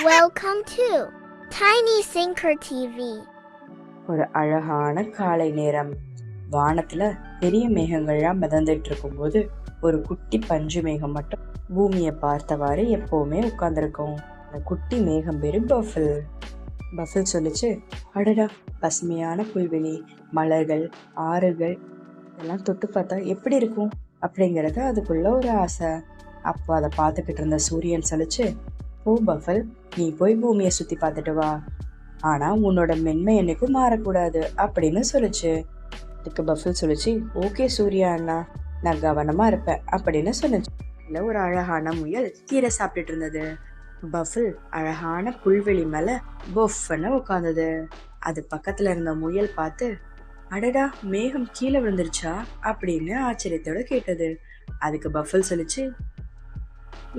Welcome to Tiny Sinker TV. ஒரு அழகான காலை நேரம். வானத்துல பெரிய மேகங்கள்லாம் மிதந்துட்டு இருக்கும்போது ஒரு குட்டி பஞ்சு மேகம் மட்டும் பூமியை பார்த்தவாறு எப்பவுமே உட்கார்ந்துருக்கும். அந்த குட்டி மேகம் பேரு பஃபில். பஃபில் சொல்லிச்சு, அடடா, பசுமையான புல்வெளி, மலர்கள், ஆறுகள் இதெல்லாம் தொட்டு பார்த்தா எப்படி இருக்கும் அப்படிங்கிறது அதுக்குள்ள ஒரு ஆசை. அப்போ அதை பார்த்துக்கிட்டு இருந்த சூரியன் சொல்லிச்சு, ஓ பஃபில், நீ போய் பூமியை சுத்தி பார்த்துட்டு வா, ஆனா உன்னோட மென்மை என்னைக்கும் மாறக்கூடாது அப்படின்னு சொல்லிச்சு. இதுக்கு பஃபில் சொல்லிச்சு, ஓகே சூர்யா அண்ணா, நான் கவனமா இருப்பேன் அப்படின்னு சொன்னிச்சு. இல்லை, ஒரு அழகான முயல் கீரை சாப்பிட்டுட்டு இருந்தது. பஃபில் அழகான புல்வெளி மேல பொஃப்னு உட்கார்ந்தது. அது பக்கத்துல இருந்த முயல் பார்த்து, அடடா, மேகம் கீழே விழுந்துருச்சா அப்படின்னு ஆச்சரியத்தோட கேட்டது. அதுக்கு பஃபில் சொல்லிச்சு,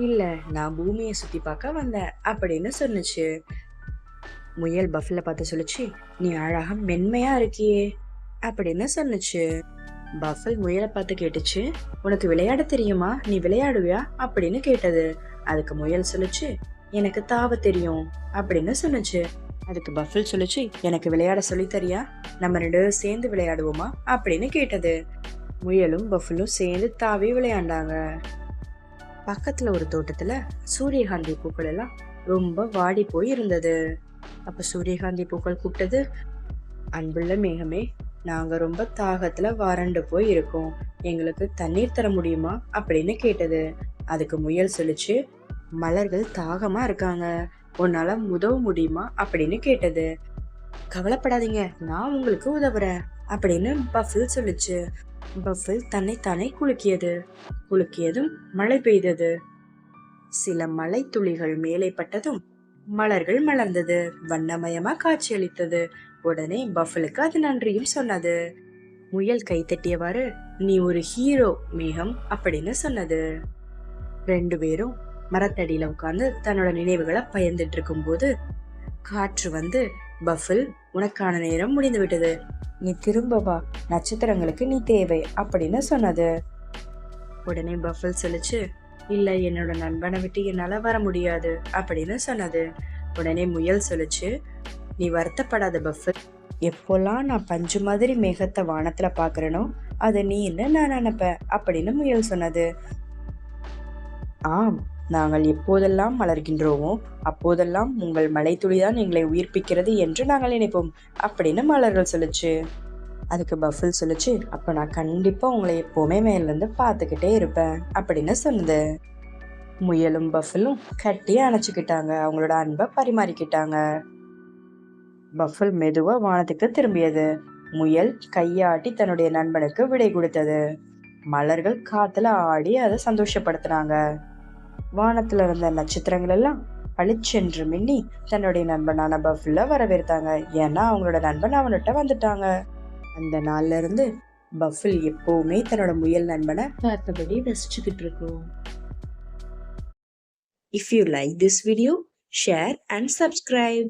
இல்ல, நான் பூமியை சுத்தி பார்க்க வந்தேன் அப்படின்னு சொன்னுச்சு. முயல் பஃபில பார்த்து சொல்லிச்சு, நீ அழகா மென்மையா இருக்கியே அப்படின்னு சொன்னுச்சு. பஃபில் முயலை பார்த்து கேட்டுச்சு, உனக்கு விளையாட தெரியுமா, நீ விளையாடுவியா அப்படின்னு கேட்டது. அதுக்கு முயல் சொல்லிச்சு, எனக்கு தாவ தெரியும் அப்படின்னு சொன்னுச்சு. அதுக்கு பஃபில் சொல்லிச்சு, எனக்கு விளையாட சொல்லி தரியா, நம்ம ரெண்டு சேர்ந்து விளையாடுவோமா அப்படின்னு கேட்டது. முயலும் பஃபிலும் சேர்ந்து தாவி விளையாண்டாங்க. பக்கத்துல ஒரு தோட்டத்துல சூரியகாந்தி பூக்கள் எல்லாம் ரொம்ப வாடி போய் இருந்தது. அப்ப சூரியகாந்தி பூக்கள் கூப்பிட்டது, அன்புள்ள மேகமே, நாங்க ரொம்ப தாகத்துல வறண்டு போய் இருக்கோம், எங்களுக்கு தண்ணீர் தர முடியுமா அப்படின்னு கேட்டது. அதுக்கு முயல் சொல்லிச்சு, மலர்கள் தாகமா இருக்காங்க, உன்னால உதவ முடியுமா அப்படின்னு கேட்டது. கவலைப்படாதீங்க, நான் உங்களுக்கு உதவுறேன் அப்படின்னு பஃபில் சொல்லிச்சு. பஃபில் தன்னைத்தானே குலுக்கியதும் மழை பெய்தது. சில மழை துளிகள் மேலே பட்டதும் மலர்கள் மலர்ந்தது, வண்ணமயமா காட்சியளித்தது. உடனே பஃபிலுக்கு அது நன்றியும் சொன்னது. முயல் கை தட்டியவாறு, நீ ஒரு ஹீரோ மேகம் அப்படின்னு சொன்னது. ரெண்டு பேரும் மரத்தடியில உட்கார்ந்து தன்னோட நினைவுகளை பயந்துட்டு இருக்கும் போது காற்று வந்து, பஃபில், உனக்கான நேரம் முடிந்து விட்டது, நீ திரும்ப வா, நட்சத்திரங்களுக்கு நீ தேவை அப்படின்னு சொன்னது. உடனே பஃபில் சொல்லிச்சு, இல்ல, என்னோட நண்பனை விட்டு என்னால வர முடியாது அப்படின்னு சொன்னது. உடனே முயல் சொல்லிச்சு, நீ வருத்தப்படாத பஃபில், எப்போல்லாம் நான் பஞ்சு மாதிரி மேகத்தை வானத்துல பாக்குறேனோ அது நீ என்ன நான் நினைப்பேன் அப்படின்னு முயல் சொன்னது. ஆம், நாங்கள் எப்போதெல்லாம் மலர்கின்றோமோ அப்போதெல்லாம் உங்கள் மலை துளிதான் எங்களை உயிர்ப்பிக்கிறது என்று நாங்கள் நினைப்போம் அப்படின்னு மலர்கள் சொல்லிச்சு. அதுக்கு பஃபில் சொல்லிச்சு, அப்ப நான் கண்டிப்பா உங்களை எப்பவுமே மேல இருந்து பார்த்துக்கிட்டே இருப்பேன் அப்படின்னு சொன்னது. முயலும் பஃபிலும் கட்டி அணைச்சுக்கிட்டாங்க, அவங்களோட அன்பை பரிமாறிக்கிட்டாங்க. பஃபில் மெதுவா வானத்துக்கு திரும்பியது. முயல் கையாட்டி தன்னுடைய நண்பனுக்கு விடை கொடுத்தது. மலர்கள் காத்துல ஆடி அதை சந்தோஷப்படுத்தினாங்க. வானத்துல இருந்த நட்சத்திரங்கள் எல்லாம் பளிச்சென்று மின்னி தன்னுடைய நண்பனான பஃபில வரவேற்றாங்க. ஏன்னா அவங்களோட நண்பன் அவன்கிட்ட வந்துட்டாங்க. அந்த நாள்ல இருந்து பஃபில் எப்பவுமே தன்னோட முயல் நண்பனை பார்த்தபடி ரசிச்சுக்கிட்டு இருக்கும். If you like this video, share and subscribe.